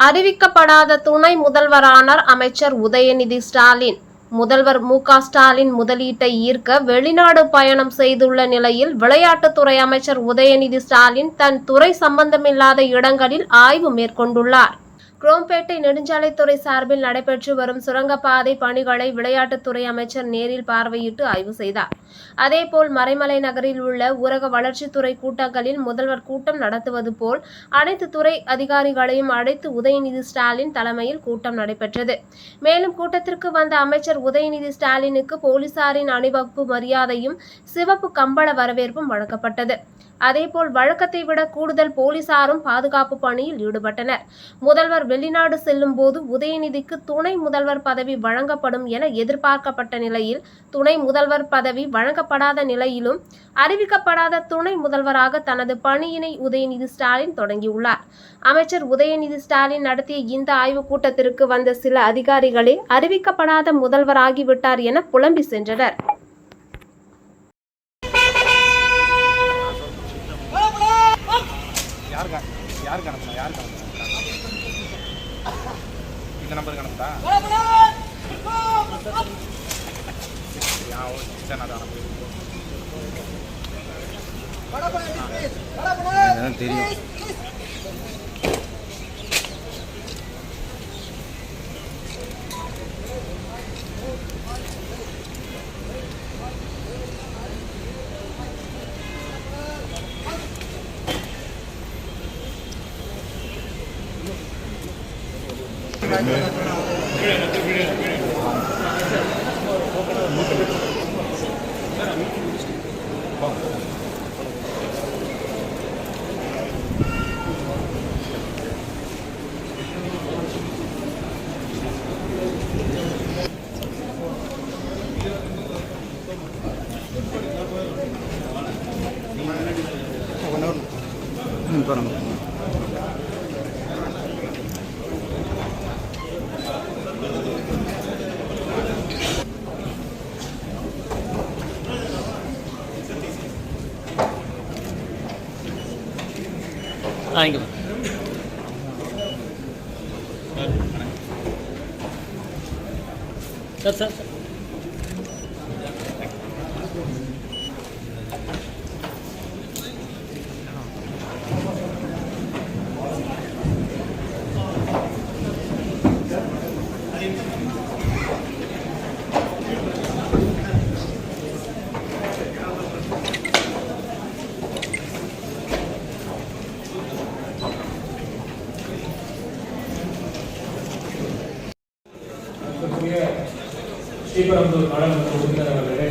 அறிவிக்கப்படாத துணை முதல்வரானார் அமைச்சர் உதயநிதி ஸ்டாலின். முதல்வர் மு.க.ஸ்டாலின் முதலீட்டை ஈர்க்க வெளிநாடு பயணம் செய்துள்ள நிலையில் விளையாட்டுத்துறை அமைச்சர் உதயநிதி ஸ்டாலின் தன் துறை சம்பந்தமில்லாத இடங்களில் ஆய்வு மேற்கொண்டுள்ளார். குரோம்பேட்டை நெடுஞ்சாலைத்துறை சார்பில் நடைபெற்று வரும் சுரங்கப்பாதை பணிகளை விளையாட்டுத்துறை அமைச்சர் நேரில் பார்வையிட்டு ஆய்வு செய்தார். அதேபோல் மறைமலை நகரில் உள்ள ஊரக வளர்ச்சித்துறை கூட்டங்களில் முதல்வர் கூட்டம் நடத்துவது போல் அனைத்து துறை அதிகாரிகளையும் அழைத்து உதயநிதி ஸ்டாலின் தலைமையில் கூட்டம் நடைபெற்றது. மேலும் கூட்டத்திற்கு வந்த அமைச்சர் உதயநிதி ஸ்டாலினுக்கு போலீசாரின் அணிவகுப்பு மரியாதையும் சிவப்பு கம்பள வரவேற்பும் வழங்கப்பட்டது. அதேபோல் வழக்கத்தை விட கூடுதல் போலீசாரும் பாதுகாப்பு பணியில் ஈடுபட்டனர். முதல்வர் வெளிநாடு செல்லும் போது உதயநிதிக்கு துணை முதல்வர் பதவி வழங்கப்படும் என எதிர்பார்க்கப்பட்ட நிலையில் துணை முதல்வர் பதவி வழங்கப்படாத நிலையிலும் அறிவிக்கப்படாத துணை முதல்வராக தனது பணியினை உதயநிதி ஸ்டாலின் தொடங்கியுள்ளார். அமைச்சர் உதயநிதி ஸ்டாலின் நடத்திய இந்த ஆய்வுக் கூட்டத்திற்கு வந்த சில அதிகாரிகளே அறிவிக்கப்படாத முதல்வராகிவிட்டார் என புலம்பி சென்றனர். இந்த நம்பருக்கு அனுப்புதா? தெரியும். सर ஸ்ரீபெரும்புதூர் நாடாளுமன்ற உறுப்பினர் அவர்களே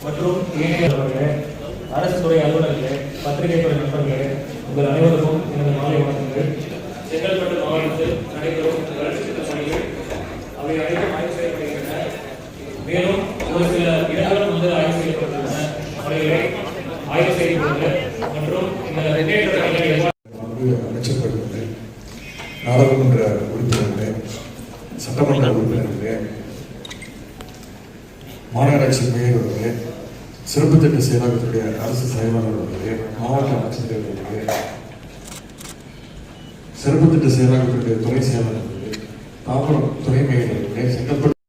மற்றும் ஏனையவர்களே, அரசு துறை அலுவலர்களே, பத்திரிகை துறை நண்பர்களே, உங்கள் அனைவருக்கும் எனது மாலை வணக்கங்கள். செங்கல்பட்டு மாவட்டத்தில் நடைபெறும் வளர்ச்சி திட்ட பணிகள் அவை அனைத்தும் ஆய்வு செய்யப்படுகின்றன. மேலும் ஒரு சில இடங்களும் ஆய்வு செய்யப்பட்டுள்ளன. அவைகளை ஆய்வு செய்து மற்றும் இந்த அமைச்சர்களுக்கு, நாடாளுமன்ற உறுப்பினர்களே, சட்டமன்ற உறுப்பினர்களே, மாநகராட்சி மேயர்களே, சிறப்பு திட்ட செயலாளர்களுடைய அரசு செயலாளர்களே, மாவட்ட ஆட்சித்தலைவர்களே, சிறப்பு திட்ட செயலாளர்களுடைய துறை செயலாளர்களே, தாம்பரம் துணை மேயர்களே, செங்கல்பட்டு